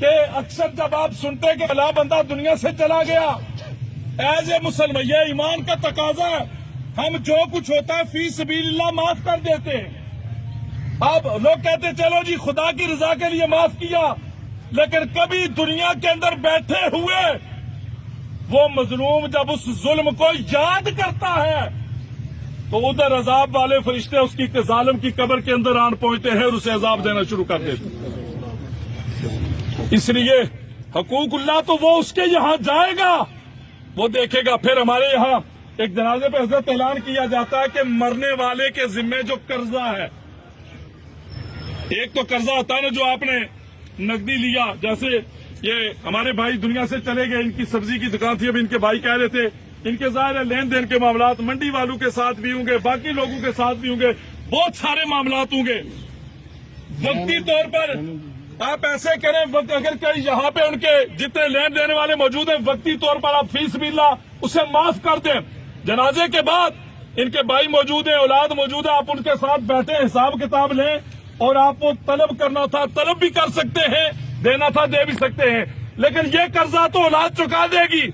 کہ اکثر جب آپ سنتے کہ فلاں بندہ دنیا سے چلا گیا، ایز اے مسلمان یہ ایمان کا تقاضا ہے، ہم جو کچھ ہوتا ہے فی سبیل اللہ معاف کر دیتے ہیں۔ اب لوگ کہتے ہیں چلو جی خدا کی رضا کے لیے معاف کیا، لیکن کبھی دنیا کے اندر بیٹھے ہوئے وہ مظلوم جب اس ظلم کو یاد کرتا ہے تو ادھر عذاب والے فرشتے اس کی ظالم کی قبر کے اندر آن پہنچتے ہیں اور اسے عذاب دینا شروع کر دیتے ہیں۔ اس لیے حقوق اللہ تو وہ اس کے یہاں جائے گا، وہ دیکھے گا۔ پھر ہمارے یہاں ایک جنازے پہ حضرت اعلان کیا جاتا ہے کہ مرنے والے کے ذمے جو قرضہ ہے، ایک تو قرضہ ہوتا ہے نا جو آپ نے نقدی لیا، جیسے یہ ہمارے بھائی دنیا سے چلے گئے، ان کی سبزی کی دکان تھی، اب ان کے بھائی کہہ رہے تھے ان کے ظاہر ہے لین دین کے معاملات منڈی والوں کے ساتھ بھی ہوں گے، باقی لوگوں کے ساتھ بھی ہوں گے، بہت سارے معاملات ہوں گے۔ وقتی طور پر آپ ایسے کریں، اگر کہیں یہاں پہ ان کے جتنے لین دینے والے موجود ہیں وقتی طور پر آپ فی سبیل اللہ اسے معاف کر دیں۔ جنازے کے بعد ان کے بھائی موجود ہیں، اولاد موجود ہے، آپ ان کے ساتھ بیٹھے حساب کتاب لیں، اور آپ کو طلب کرنا تھا طلب بھی کر سکتے ہیں، دینا تھا دے بھی سکتے ہیں، لیکن یہ قرضہ تو اولاد چکا دے گی،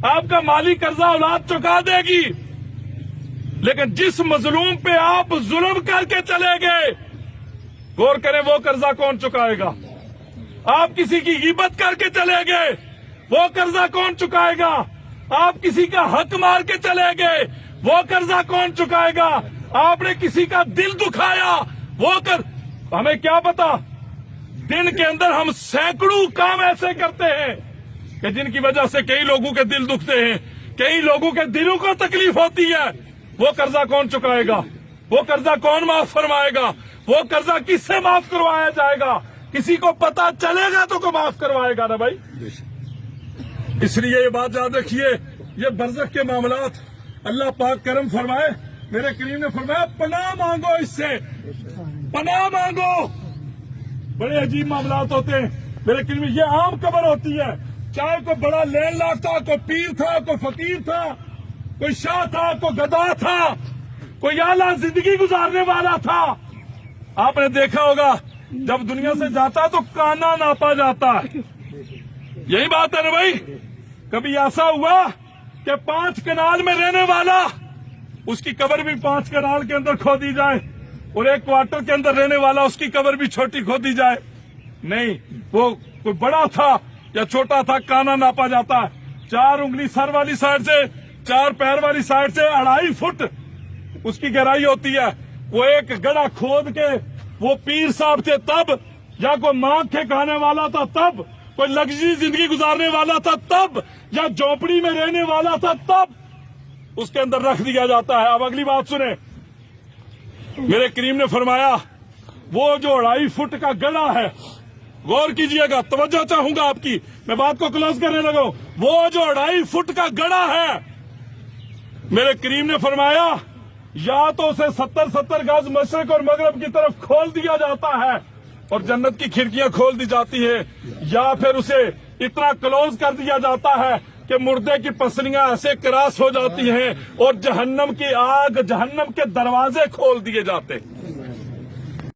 آپ کا مالی قرضہ اولاد چکا دے گی۔ لیکن جس مظلوم پہ آپ ظلم کر کے چلے گئے، غور کریں وہ قرضہ کون چکائے گا؟ آپ کسی کی غیبت کر کے چلے گئے، وہ قرضہ کون چکائے گا؟ آپ کسی کا حق مار کے چلے گئے، وہ قرضہ کون چکائے گا؟ آپ نے کسی کا دل دکھایا، وہ ہمیں کیا پتا، دن کے اندر ہم سینکڑوں کام ایسے کرتے ہیں کہ جن کی وجہ سے کئی لوگوں کے دل دکھتے ہیں، کئی لوگوں کے دلوں کو تکلیف ہوتی ہے۔ وہ قرضہ کون چکائے گا؟ وہ قرضہ کون معاف فرمائے گا؟ وہ قرضہ کس سے معاف کروایا جائے گا؟ کسی کو پتا چلے گا تو کو معاف کروائے گا نا بھائی۔ اس لیے یہ بات یاد رکھیے، یہ برزخ کے معاملات اللہ پاک کرم فرمائے۔ میرے کریم نے فرمایا پناہ مانگو، اس سے پناہ مانگو۔ بڑے عجیب معاملات ہوتے ہیں میرے کریم، یہ عام قبر ہوتی ہے، چاہے کوئی بڑا لین لاف تھا، کوئی پیر تھا، کوئی فقیر تھا، کوئی شاہ تھا، کوئی گدا تھا، کوئی اعلیٰ زندگی گزارنے والا تھا۔ آپ نے دیکھا ہوگا جب دنیا سے جاتا ہے تو کانا ناپا جاتا ہے، یہی بات ہے نا بھائی۔ کبھی ایسا ہوا کہ 5 کنال میں رہنے والا، اس کی قبر بھی 5 کنال کے اندر کھودی جائے، اور 1 کوارٹر کے اندر رہنے والا اس کی قبر بھی چھوٹی کھودی جائے؟ نہیں، وہ کوئی بڑا تھا یا چھوٹا تھا، کانا ناپا جاتا ہے۔ 4 انگلی سر والی سائڈ سے، 4 پیر والی سائڈ سے 2.5 فٹ اس کی گہرائی ہوتی ہے۔ وہ ایک گڑھا کھود کے، وہ پیر صاحب تھے تب، یا کوئی مانگ کے کھانے والا تھا تب، کوئی لگژری زندگی گزارنے والا تھا تب، یا جھونپڑی میں رہنے والا تھا تب، اس کے اندر رکھ دیا جاتا ہے۔ اب اگلی بات سنیں، میرے کریم نے فرمایا وہ جو 2.5 فٹ کا گڑھا ہے، غور کیجئے گا، توجہ چاہوں گا آپ کی، میں بات کو کلوز کرنے لگا ہوں۔ وہ جو 2.5 فٹ کا گڑھا ہے، میرے کریم نے فرمایا یا تو اسے 70 گز مشرق اور مغرب کی طرف کھول دیا جاتا ہے اور جنت کی کھڑکیاں کھول دی جاتی ہیں، یا پھر اسے اتنا کلوز کر دیا جاتا ہے کہ مردے کی پسلیاں ایسے کراس ہو جاتی ہیں اور جہنم کی آگ، جہنم کے دروازے کھول دیے جاتے ہیں۔